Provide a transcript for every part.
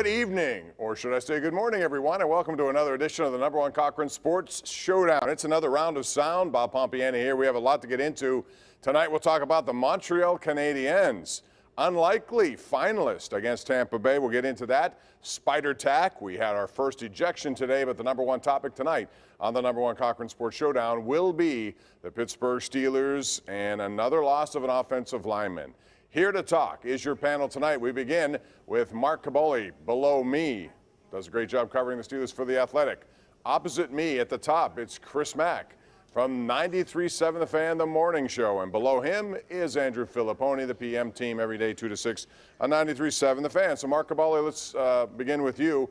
Good evening, or should I say good morning, everyone, and welcome to another edition of the #1 Cochran Sports Showdown. It's another round of sound. Bob Pompeani here. We have a lot to get into. Tonight we'll talk about the Montreal Canadiens. Unlikely finalist against Tampa Bay. We'll get into that. Spider Tack. We had our first ejection today, but the #1 topic tonight on the #1 Cochran Sports Showdown will be the Pittsburgh Steelers and another loss of an offensive lineman. Here to talk is your panel tonight. We begin with Mark Kaboly below me. Does a great job covering the Steelers for The Athletic. Opposite me at the top, it's Chris Mack from 93.7 The Fan, the morning show. And below him is Andrew Filliponi, the PM team, every day 2 to 6 on 93.7 The Fan. So Mark Kaboly, let's begin with you.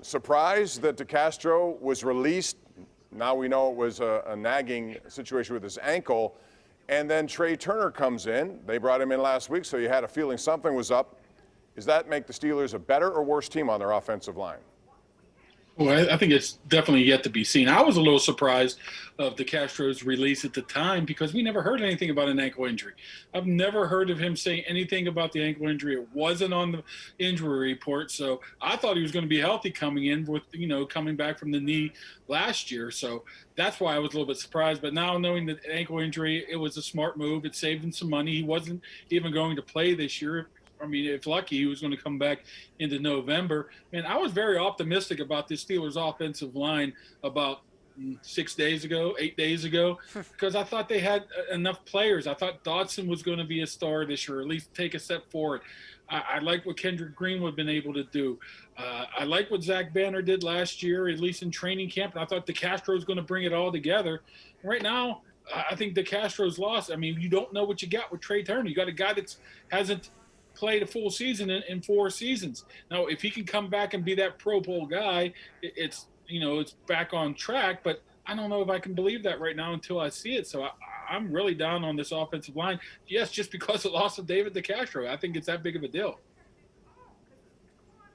Surprised that DeCastro was released. Now we know it was a nagging situation with his ankle. And then Trey Turner comes in. They brought him in last week, so you had a feeling something was up. Does that make the Steelers a better or worse team on their offensive line? Well, I think it's definitely yet to be seen. I was a little surprised of DeCastro's release at the time because we never heard anything about an ankle injury. I've never heard of him saying anything about the ankle injury. It wasn't on the injury report, so I thought he was going to be healthy coming in with, coming back from the knee last year. So that's why I was a little bit surprised. But now knowing that ankle injury, it was a smart move. It saved him some money. He wasn't even going to play this year. I mean, if lucky, he was going to come back into November. Man, I was very optimistic about this Steelers offensive line about 8 days ago, because I thought they had enough players. I thought Dodson was going to be a star this year, or at least take a step forward. I like what Kendrick Greenwood been able to do. I like what Zach Banner did last year, at least in training camp. And I thought DeCastro was going to bring it all together. Right now, I think DeCastro's lost. I mean, you don't know what you got with Trey Turner. You got a guy that hasn't played a full season in 4 seasons. Now, if he can come back and be that Pro Bowl guy, it's back on track. But I don't know if I can believe that right now until I see it. So I'm really down on this offensive line. Yes, just because of the loss of David DeCastro. I think it's that big of a deal.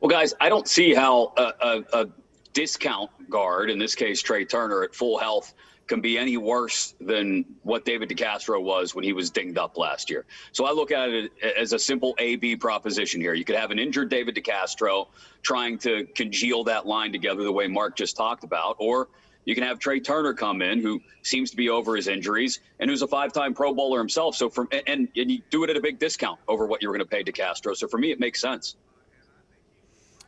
Well, guys, I don't see how a discount guard, in this case Trey Turner, at full health, can be any worse than what David DeCastro was when he was dinged up last year. So I look at it as a simple A-B proposition here. You could have an injured David DeCastro trying to congeal that line together the way Mark just talked about, or you can have Trey Turner come in, who seems to be over his injuries and who's a 5-time Pro Bowler himself. So and you do it at a big discount over what you were going to pay DeCastro. So for me, it makes sense.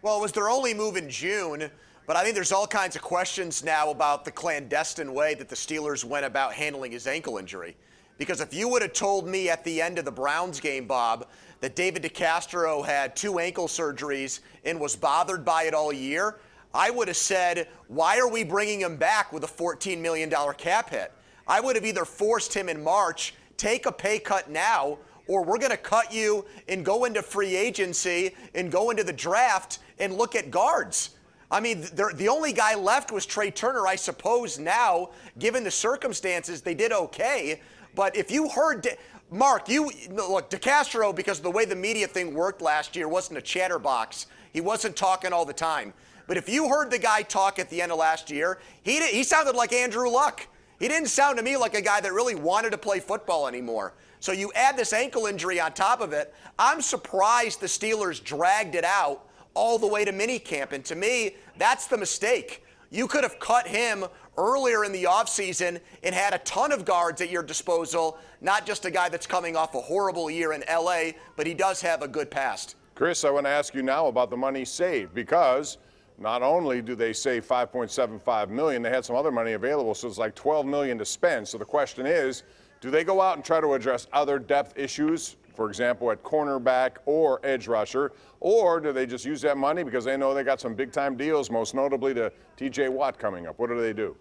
Well, it was their only move in June. But I think there's all kinds of questions now about the clandestine way that the Steelers went about handling his ankle injury. Because if you would have told me at the end of the Browns game, Bob, that David DeCastro had 2 ankle surgeries and was bothered by it all year, I would have said, why are we bringing him back with a $14 million cap hit? I would have either forced him in March, take a pay cut now, or we're going to cut you and go into free agency and go into the draft and look at guards. I mean, the only guy left was Trey Turner. I suppose now, given the circumstances, they did okay. But if you heard, Mark, look, DeCastro, because of the way the media thing worked last year, wasn't a chatterbox. He wasn't talking all the time. But if you heard the guy talk at the end of last year, he sounded like Andrew Luck. He didn't sound to me like a guy that really wanted to play football anymore. So you add this ankle injury on top of it. I'm surprised the Steelers dragged it out all the way to minicamp. And to me, that's the mistake. You could have cut him earlier in the offseason and had a ton of guards at your disposal, not just a guy that's coming off a horrible year in L.A., but he does have a good past. Chris, I want to ask you now about the money saved, because not only do they save $5.75 million, they had some other money available, so it's like $12 million to spend. So the question is, do they go out and try to address other depth issues, for example, at cornerback or edge rusher, or do they just use that money because they know they got some big-time deals, most notably to T.J. Watt coming up? What do they do?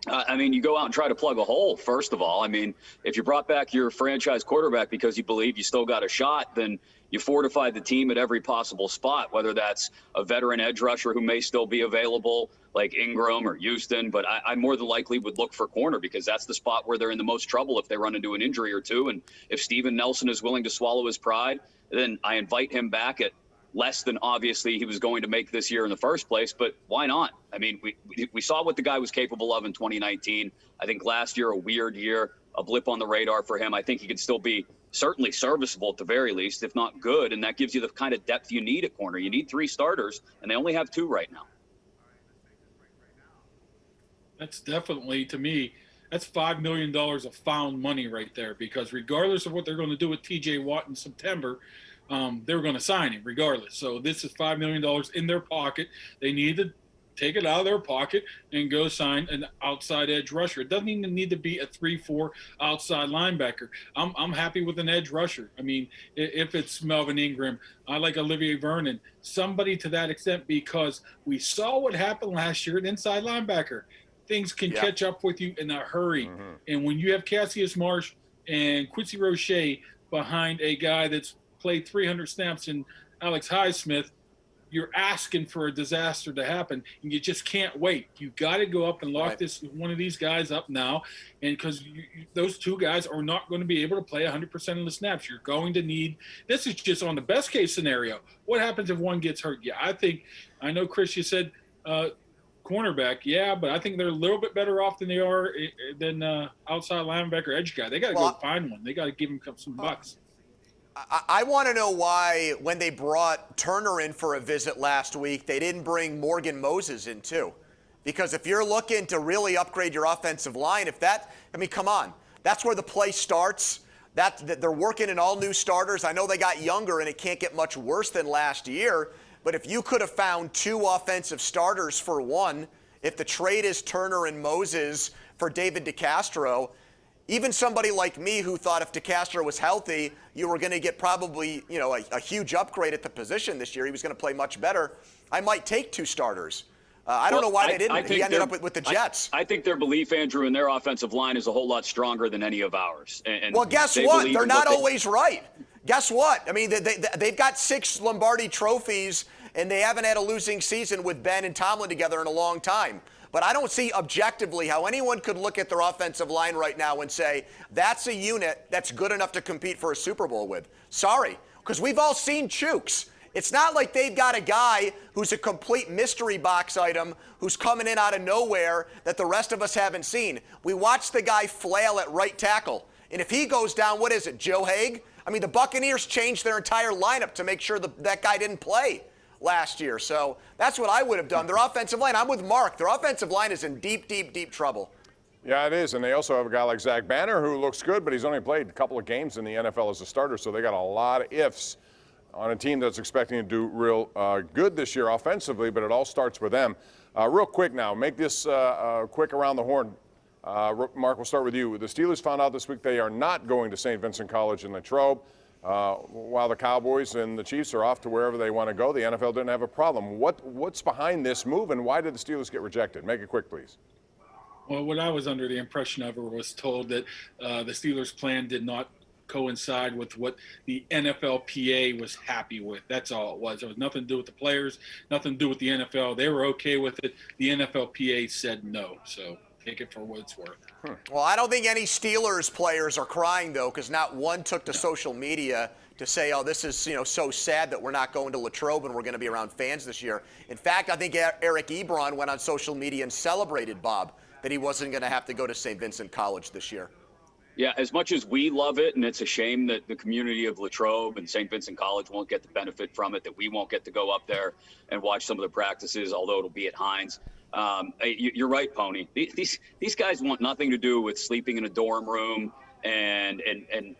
I mean, you go out and try to plug a hole, first of all. I mean, if you brought back your franchise quarterback because you believe you still got a shot, then you fortified the team at every possible spot, whether that's a veteran edge rusher who may still be available, like Ingram or Houston. But I more than likely would look for corner, because that's the spot where they're in the most trouble if they run into an injury or two. And if Steven Nelson is willing to swallow his pride, then I invite him back at less than obviously he was going to make this year in the first place. But why not? I mean, we saw what the guy was capable of in 2019. I think last year, a weird year, a blip on the radar for him. I think he could still be certainly serviceable at the very least, if not good. And that gives you the kind of depth you need at corner. You need 3 starters, and they only have 2 right now. That's definitely, to me, that's $5 million of found money right there, because regardless of what they're going to do with TJ Watt in September, they were going to sign him regardless. So this is $5 million in their pocket. They need to take it out of their pocket and go sign an outside edge rusher. It doesn't even need to be a 3-4 outside linebacker. I'm happy with an edge rusher. I mean, if it's Melvin Ingram, I like Olivier Vernon, somebody to that extent, because we saw what happened last year at inside linebacker. Things can catch up with you in a hurry. And when you have Cassius Marsh and Quincy Roche behind a guy that's played 300 snaps in Alex Highsmith, you're asking for a disaster to happen, and you just can't wait. You got to go up and lock one of these guys up now, and because those 2 guys are not going to be able to play 100% of the snaps. You're going to need – this is just on the best-case scenario. What happens if one gets hurt? Yeah, I know, Chris, you said cornerback, yeah, but I think they're a little bit better off than they are than outside linebacker edge guy. They got to go find one. They got to give him some bucks. I want to know why, when they brought Turner in for a visit last week, they didn't bring Morgan Moses in too. Because if you're looking to really upgrade your offensive line, come on. That's where the play starts. That they're working in all new starters. I know they got younger and it can't get much worse than last year. But if you could have found 2 offensive starters for one, if the trade is Turner and Moses for David DeCastro, even somebody like me who thought if DeCastro was healthy, you were going to get probably, a huge upgrade at the position this year. He was going to play much better. I might take 2 starters. I don't know why they didn't. He ended up with the Jets. I think their belief, Andrew, in their offensive line is a whole lot stronger than any of ours. And well, guess what? They're not always right. Guess what? I mean, they've got 6 Lombardi trophies, and they haven't had a losing season with Ben and Tomlin together in a long time. But I don't see objectively how anyone could look at their offensive line right now and say, that's a unit that's good enough to compete for a Super Bowl with. Sorry, because we've all seen Chooks. It's not like they've got a guy who's a complete mystery box item who's coming in out of nowhere that the rest of us haven't seen. We watched the guy flail at right tackle. And if he goes down, what is it, Joe Haig? I mean, the Buccaneers changed their entire lineup to make sure that guy didn't play last year. So that's what I would have done. Their offensive line, I'm with Mark. Their offensive line is in deep, deep, deep trouble. Yeah, it is. And they also have a guy like Zach Banner who looks good, but he's only played a couple of games in the NFL as a starter. So they got a lot of ifs on a team that's expecting to do real good this year offensively, but it all starts with them. Real quick now, make this quick around the horn. Mark, we'll start with you. The Steelers found out this week they are not going to St. Vincent College in Latrobe. While the Cowboys and the Chiefs are off to wherever they want to go, the NFL didn't have a problem. What's behind this move, and why did the Steelers get rejected? Make it quick, please. Well, what I was under the impression of, or was told that the Steelers' plan did not coincide with what the NFLPA was happy with. That's all it was. It was nothing to do with the players, nothing to do with the NFL. They were okay with it. The NFLPA said no. So take it for what it's worth. Well, I don't think any Steelers players are crying, though, because not one took to social media to say, oh, this is so sad that we're not going to Latrobe and we're going to be around fans this year. In fact, I think Eric Ebron went on social media and celebrated, Bob, that he wasn't going to have to go to St. Vincent College this year. Yeah, as much as we love it, and it's a shame that the community of Latrobe and St. Vincent College won't get the benefit from it, that we won't get to go up there and watch some of the practices, although it'll be at Heinz. You're right, Pony. These guys want nothing to do with sleeping in a dorm room, and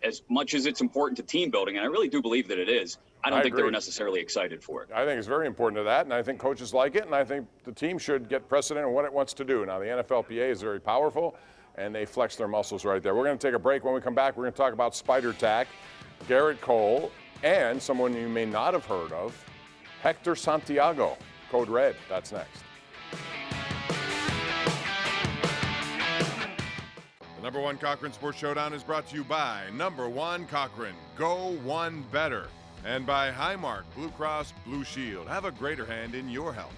as much as it's important to team building, and I really do believe that it is, I don't think they were necessarily excited for it. I think it's very important to that, and I think coaches like it, and I think the team should get precedent on what it wants to do. Now, the NFLPA is very powerful, and they flex their muscles right there. We're going to take a break. When we come back, we're going to talk about Spider Tack, Garrett Cole, and someone you may not have heard of, Hector Santiago, Code Red. That's next. The #1 Cochran Sports Showdown is brought to you by #1 Cochran, Go One Better, and by Highmark Blue Cross Blue Shield. Have a greater hand in your health.